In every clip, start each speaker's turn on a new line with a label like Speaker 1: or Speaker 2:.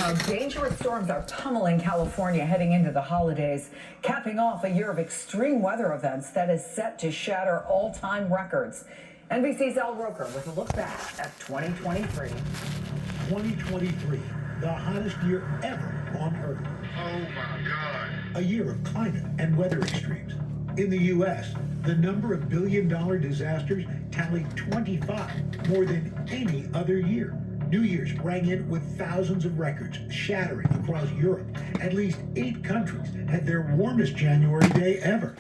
Speaker 1: Now, dangerous storms are pummeling California heading into the holidays, capping off a year of extreme weather events that is set to shatter all-time records. NBC's Al Roker with a look back at 2023.
Speaker 2: 2023, the hottest year ever on Earth.
Speaker 3: Oh my God.
Speaker 2: A year of climate and weather extremes. In the U.S., the number of billion-dollar disasters tallied 25, more than any other year. New Year's rang in with thousands of records shattering across Europe. At least 8 countries had their warmest January day ever.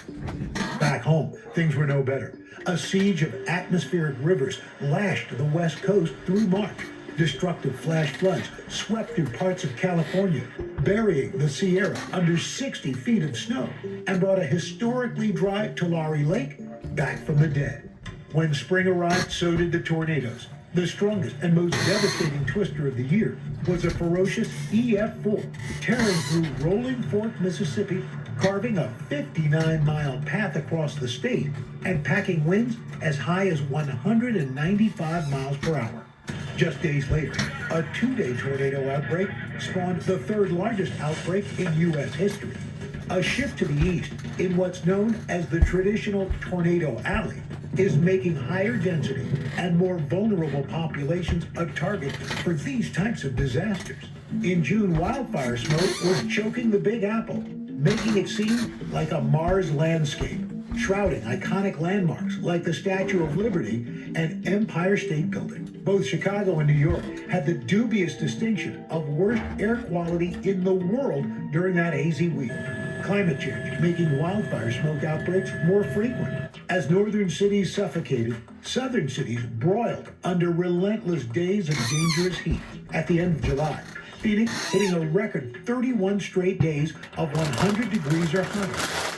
Speaker 2: Back home, things were no better. A siege of atmospheric rivers lashed the West Coast through March. Destructive flash floods swept through parts of California, burying the Sierra under 60 feet of snow, and brought a historically dry Tulare Lake back from the dead. When spring arrived, so did the tornadoes. The strongest and most devastating twister of the year was a ferocious EF4, tearing through Rolling Fork, Mississippi, carving a 59-mile path across the state and packing winds as high as 195 miles per hour. Just days later, a 2-day tornado outbreak spawned the 3rd largest outbreak in U.S. history. A shift to the east in what's known as the traditional tornado alley is making higher density and more vulnerable populations a target for these types of disasters. In June, wildfire smoke was choking the Big Apple, making it seem like a Mars landscape, shrouding iconic landmarks like the Statue of Liberty and Empire State Building. Both Chicago and New York had the dubious distinction of worst air quality in the world during that hazy week. Climate change making wildfire smoke outbreaks more frequent. As northern cities suffocated, southern cities broiled under relentless days of dangerous heat. At the end of July, Phoenix hitting a record 31 straight days of 100 degrees or hotter.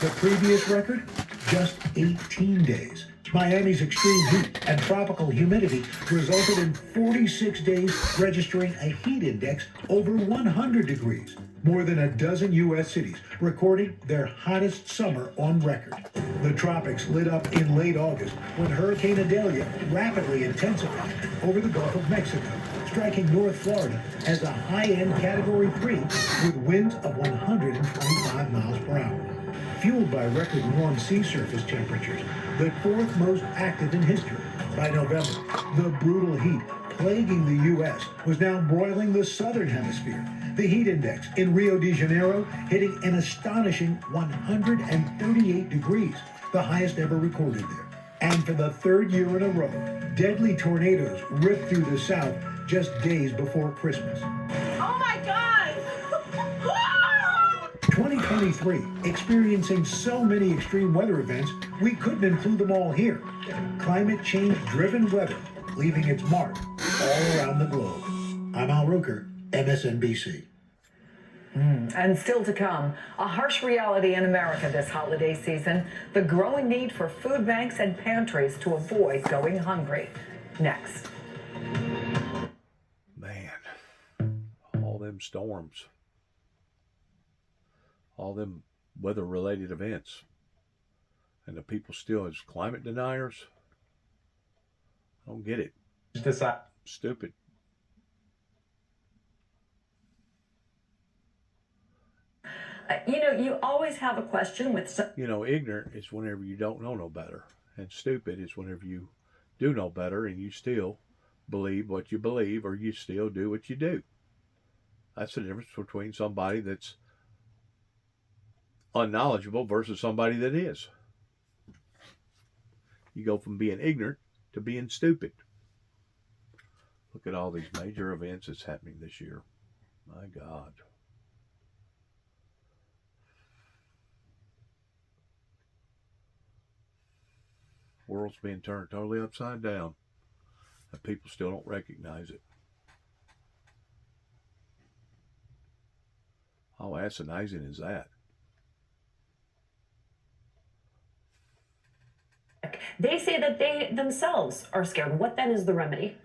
Speaker 2: The previous record, just 18 days. Miami's extreme heat and tropical humidity resulted in 46 days registering a heat index over 100 degrees. More than a dozen U.S. cities recording their hottest summer on record. The tropics lit up in late August when Hurricane Idalia rapidly intensified over the Gulf of Mexico, striking North Florida as a high-end Category 3 with winds of 125 miles per hour. Fueled by record warm sea surface temperatures, the 4th most active in history. By November, the brutal heat plaguing the U.S. was now broiling the southern hemisphere. The heat index in Rio de Janeiro hitting an astonishing 138 degrees, the highest ever recorded there. And for the 3rd year in a row, deadly tornadoes ripped through the south just days before Christmas.
Speaker 4: Oh my God!
Speaker 2: 2023, experiencing so many extreme weather events, we couldn't include them all here. Climate change-driven weather leaving its mark all around the globe. I'm Al Roker, MSNBC.
Speaker 1: And still to come, a harsh reality in America this holiday season, the growing need for food banks and pantries to avoid going hungry. Next.
Speaker 5: Man, all them storms, all them weather-related events, and the people still as climate deniers. I don't get it. Stupid.
Speaker 1: You always have a question with...
Speaker 5: Ignorant is whenever you don't know no better. And stupid is whenever you do know better and you still believe what you believe or you still do what you do. That's the difference between somebody that's unknowledgeable versus somebody that is. You go from being ignorant to being stupid. Look at all these major events that's happening this year. My God. World's being turned totally upside down, and people still don't recognize it. How asinizing is that?
Speaker 4: They say that they themselves are scared. What then is the remedy?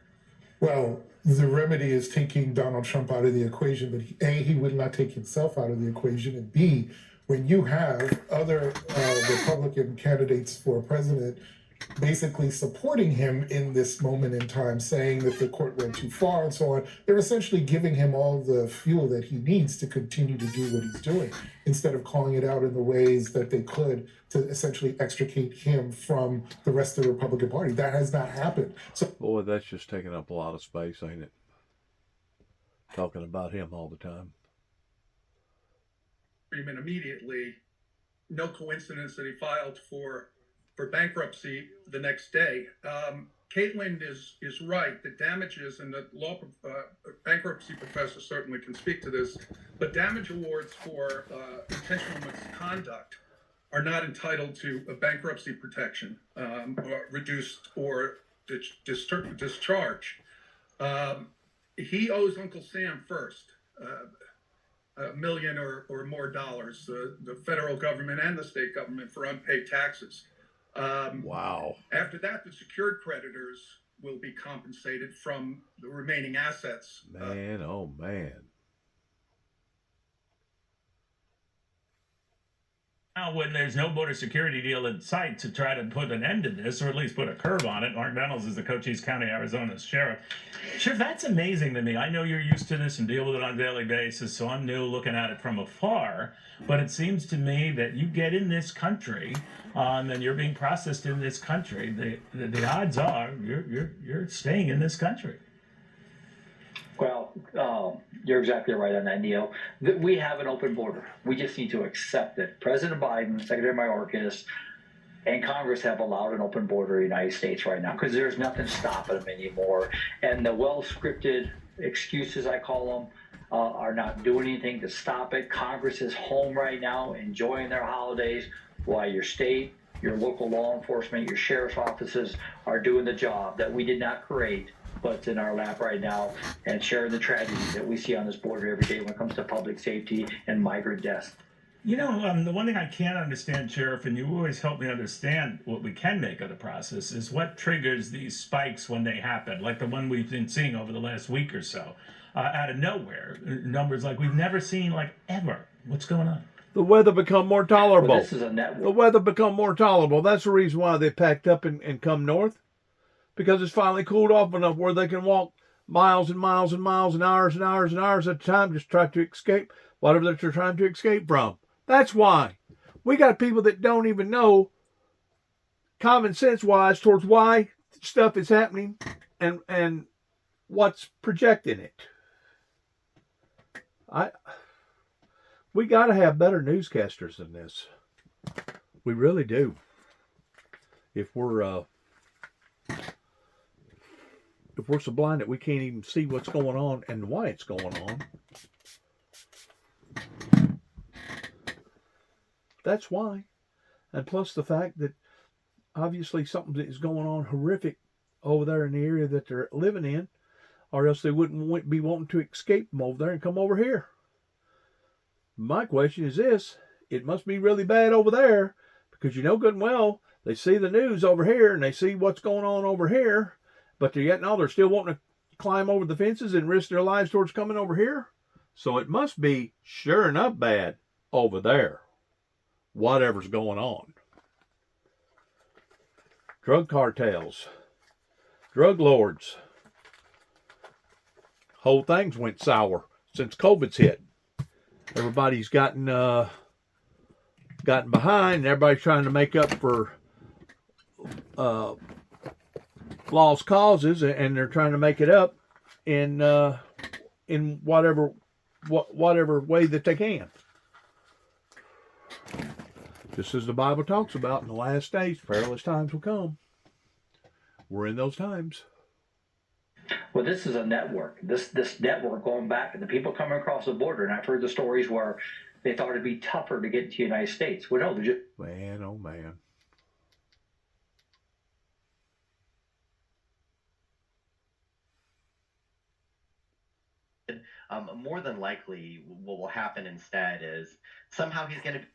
Speaker 6: Well, the remedy is taking Donald Trump out of the equation, but A, he would not take himself out of the equation, and B, when you have other Republican candidates for president basically supporting him in this moment in time, saying that the court went too far and so on. They're essentially giving him all the fuel that he needs to continue to do what he's doing, instead of calling it out in the ways that they could to essentially extricate him from the rest of the Republican Party. That has not happened. So,
Speaker 5: Boy, that's just taking up a lot of space, ain't it? Talking about him all the time.
Speaker 7: Immediately, no coincidence that he filed for bankruptcy the next day. Caitlin is right. The damages, and the bankruptcy professor certainly can speak to this, but damage awards for intentional misconduct are not entitled to a bankruptcy protection, or reduced or discharge. He owes Uncle Sam first. $1 million or more dollars, the federal government and the state government, for unpaid taxes.
Speaker 5: Wow.
Speaker 7: After that, the secured creditors will be compensated from the remaining assets.
Speaker 5: Man, oh man.
Speaker 8: Now, when there's no border security deal in sight to try to put an end to this, or at least put a curb on it, Mark Reynolds is the Cochise County, Arizona's sheriff. Sheriff, that's amazing to me. I know you're used to this and deal with it on a daily basis, so I'm new looking at it from afar. But it seems to me that you get in this country, and you're being processed in this country. The odds are you're staying in this country.
Speaker 9: Well, you're exactly right on that, Neil. We have an open border. We just need to accept it. President Biden, Secretary Mayorkas, and Congress have allowed an open border in the United States right now because there's nothing stopping them anymore. And the well-scripted excuses, I call them, are not doing anything to stop it. Congress is home right now enjoying their holidays while your state, your local law enforcement, your sheriff's offices are doing the job that we did not create, but it's in our lap right now, and sharing the tragedy that we see on this border every day when it comes to public safety and migrant deaths.
Speaker 8: You know, the one thing I can't understand, Sheriff, and you always help me understand what we can make of the process, is what triggers these spikes when they happen, like the one we've been seeing over the last week or so, out of nowhere. Numbers like we've never seen, like ever. What's going on?
Speaker 5: The weather become more tolerable.
Speaker 9: Well, this is a network.
Speaker 5: The weather become more tolerable. That's the reason why they packed up and come north. Because it's finally cooled off enough where they can walk miles and miles and miles and hours and hours and hours at a time, just try to escape whatever they're trying to escape from. That's why. We got people that don't even know common sense wise towards why stuff is happening and what's projecting it. We got to have better newscasters than this. We really do. If we're so blind that we can't even see what's going on and why it's going on. That's why. And plus the fact that obviously something is going on horrific over there in the area that they're living in, or else they wouldn't be wanting to escape from over there and come over here. My question is this: it must be really bad over there, because you know good and well they see the news over here and they see what's going on over here, but they're still wanting to climb over the fences and risk their lives towards coming over here. So it must be sure enough bad over there, whatever's going on. Drug cartels, drug lords, whole things went sour since COVID's hit. Everybody's gotten behind, and everybody's trying to make up for lost causes, and they're trying to make it up in whatever way that they can. Just as the Bible talks about, in the last days, perilous times will come. We're in those times.
Speaker 9: Well, this is a network. This network going back, and the people coming across the border, and I've heard the stories where they thought it'd be tougher to get to the United States. Well, no, they're just...
Speaker 5: Man, oh man.
Speaker 10: More than likely, what will happen instead is somehow he's going to...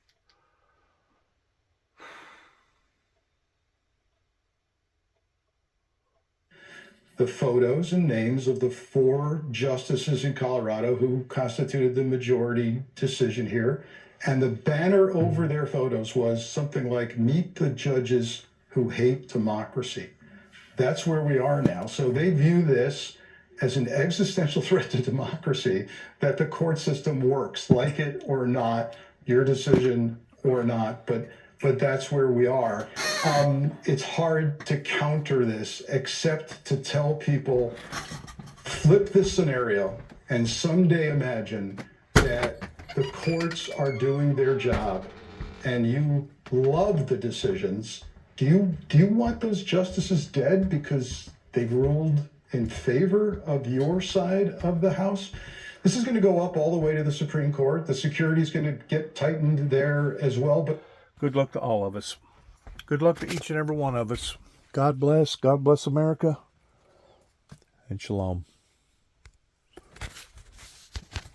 Speaker 11: The photos and names of the 4 justices in Colorado who constituted the majority decision here. And the banner over their photos was something like, "Meet the judge's who hate democracy. That's where we are now. So they view this as an existential threat to democracy, that the court system works, like it or not, your decision or not, but that's where we are. It's hard to counter this except to tell people, flip this scenario and someday imagine that the courts are doing their job and you love the decisions. Do you want those justices dead because they've ruled in favor of your side of the House? This is going to go up all the way to the Supreme Court. The security is going to get tightened there as well. But
Speaker 5: good luck to all of us. Good luck to each and every one of us. God bless. God bless America. And shalom.